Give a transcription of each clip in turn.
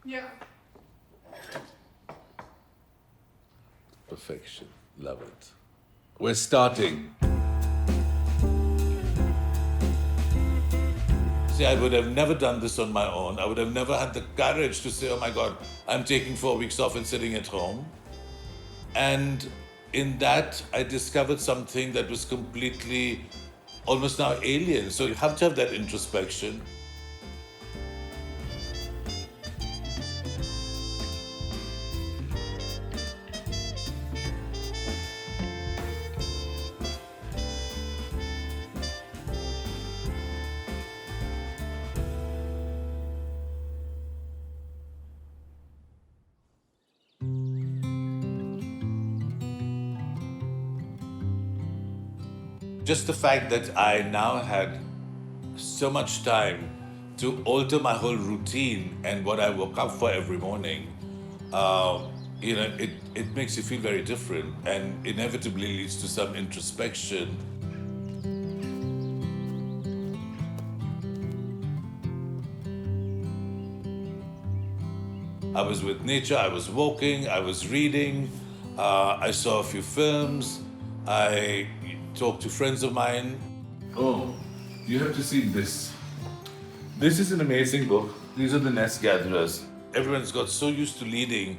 Yeah. Perfection. Love it. We're starting. See, I would have never done this on my own. I would have never had the courage to say, oh my God, I'm taking 4 weeks off and sitting at home. And in that, I discovered something that was completely, almost now alien. So you have to have that introspection. Just the fact that I now had so much time to alter my whole routine and what I woke up for every morning, it makes you feel very different and inevitably leads to some introspection. I was with nature, I was walking, I was reading, I saw a few films, I talked to friends of mine. Oh, you have to see this. This is an amazing book. These are the nest gatherers. Everyone's got so used to leading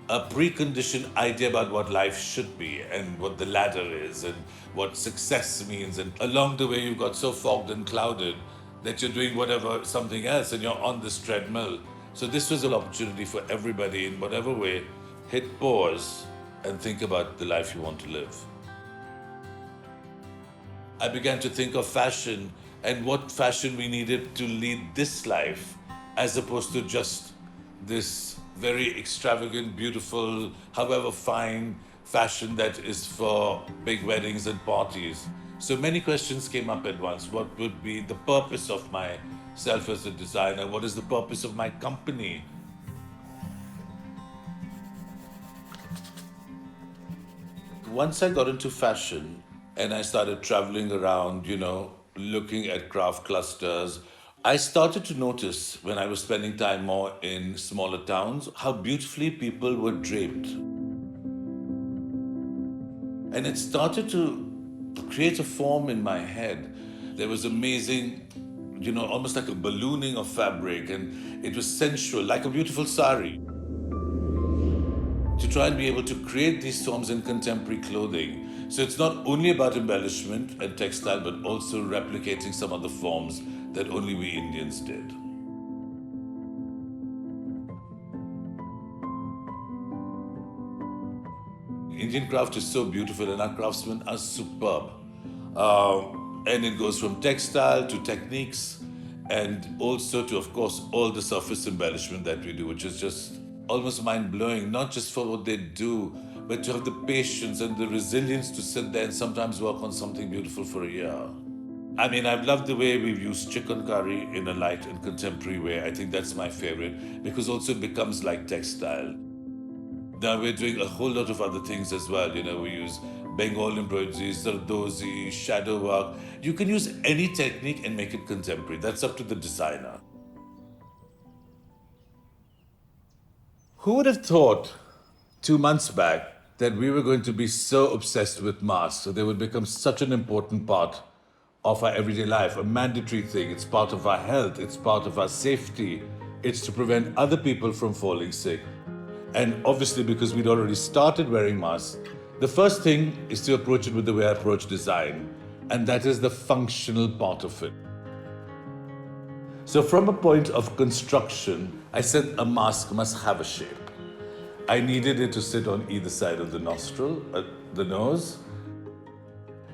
a preconditioned idea about what life should be and what the ladder is and what success means. And along the way, you've got so fogged and clouded that you're doing whatever, something else, and you're on this treadmill. So this was an opportunity for everybody in whatever way, hit pause and think about the life you want to live. I began to think of fashion and what fashion we needed to lead this life, as opposed to just this very extravagant, beautiful, however fine fashion that is for big weddings and parties. So many questions came up at once. What would be the purpose of myself as a designer? What is the purpose of my company? Once I got into fashion, and I started traveling around, looking at craft clusters, I started to notice when I was spending time more in smaller towns how beautifully people were draped. And it started to create a form in my head. There was amazing, almost like a ballooning of fabric, and it was sensual, like a beautiful sari. To try and be able to create these forms in contemporary clothing. So it's not only about embellishment and textile, but also replicating some of the forms that only we Indians did. Indian craft is so beautiful and our craftsmen are superb. And it goes from textile to techniques and also to, of course, all the surface embellishment that we do, which is just almost mind-blowing, not just for what they do, but to have the patience and the resilience to sit there and sometimes work on something beautiful for a year. I mean, I've loved the way we've used chicken curry in a light and contemporary way. I think that's my favorite because also it becomes like textile. Now we're doing a whole lot of other things as well. We use Bengal embroidery, sardozi, shadow work. You can use any technique and make it contemporary. That's up to the designer. Who would have thought 2 months back that we were going to be so obsessed with masks, so they would become such an important part of our everyday life, a mandatory thing. It's part of our health, it's part of our safety, it's to prevent other people from falling sick. And obviously, because we'd already started wearing masks, the first thing is to approach it with the way I approach design, and that is the functional part of it. So from a point of construction, I said a mask must have a shape. I needed it to sit on either side of the nostril, the nose.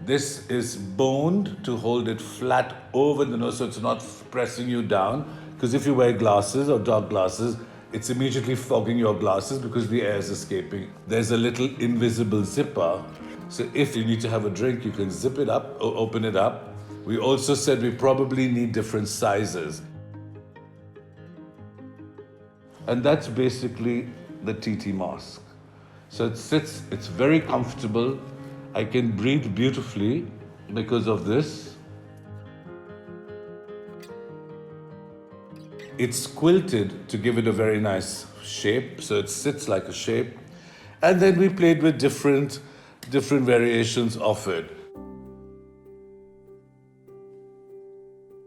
This is boned to hold it flat over the nose so it's not pressing you down. Because if you wear glasses or dark glasses, it's immediately fogging your glasses because the air is escaping. There's a little invisible zipper. So if you need to have a drink, you can zip it up or open it up. We also said we probably need different sizes. And that's basically the TT mask. So it sits, it's very comfortable. I can breathe beautifully because of this. It's quilted to give it a very nice shape, so it sits like a shape. And then we played with different variations of it.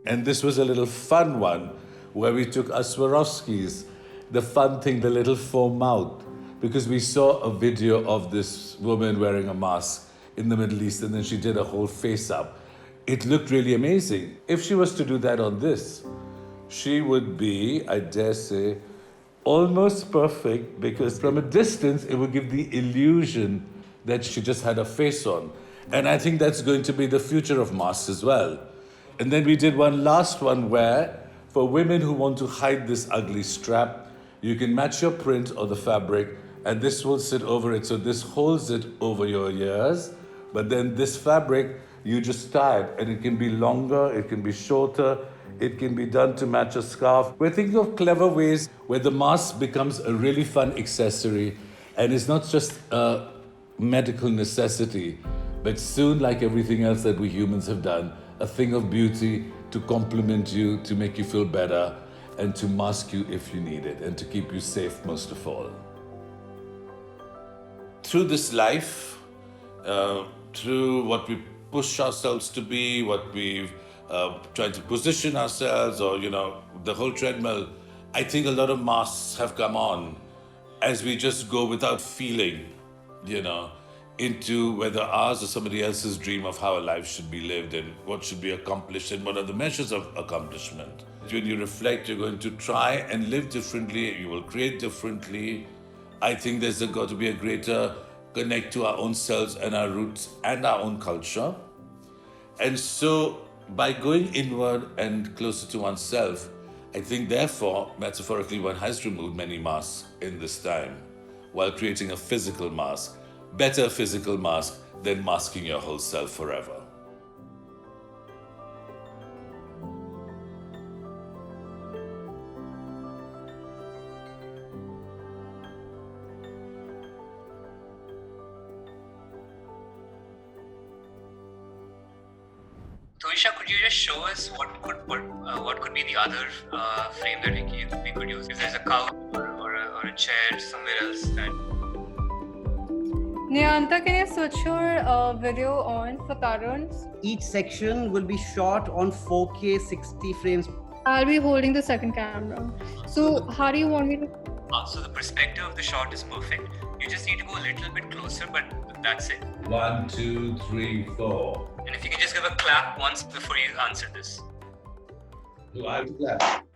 And this was a little fun one where we took our Swarovskis, the fun thing, the little faux mouth, because we saw a video of this woman wearing a mask in the Middle East and then she did a whole face up. It looked really amazing. If she was to do that on this, she would be, I dare say, almost perfect, because from a distance it would give the illusion that she just had a face on. And I think that's going to be the future of masks as well. And then we did one last one where, for women who want to hide this ugly strap, you can match your print or the fabric, and this will sit over it. So this holds it over your ears, but then this fabric, you just tie it, and it can be longer, it can be shorter, it can be done to match a scarf. We're thinking of clever ways where the mask becomes a really fun accessory, and it's not just a medical necessity, but soon, like everything else that we humans have done, a thing of beauty to complement you, to make you feel better, and to mask you if you need it, and to keep you safe most of all. Through this life, through what we push ourselves to be, what we've tried to position ourselves, or, the whole treadmill, I think a lot of masks have come on as we just go without feeling, into whether ours or somebody else's dream of how a life should be lived and what should be accomplished and what are the measures of accomplishment. When you reflect, you're going to try and live differently, you will create differently. I think there's got to be a greater connect to our own selves and our roots and our own culture. And so by going inward and closer to oneself, I think therefore, metaphorically, one has removed many masks in this time while creating a physical mask. Better physical mask than masking your whole self forever. Tuisha, could you just show us what could be the other frame that we could use? If there's a couch or a chair somewhere else that. Niyanta, can you switch your video on for Tarun? Each section will be shot on 4K 60 frames. I'll be holding the second camera. So how do you want me to? So the perspective of the shot is perfect. You just need to go a little bit closer, but that's it. 1, 2, 3, 4. And if you can just give a clap once before you answer this. Do I have to clap?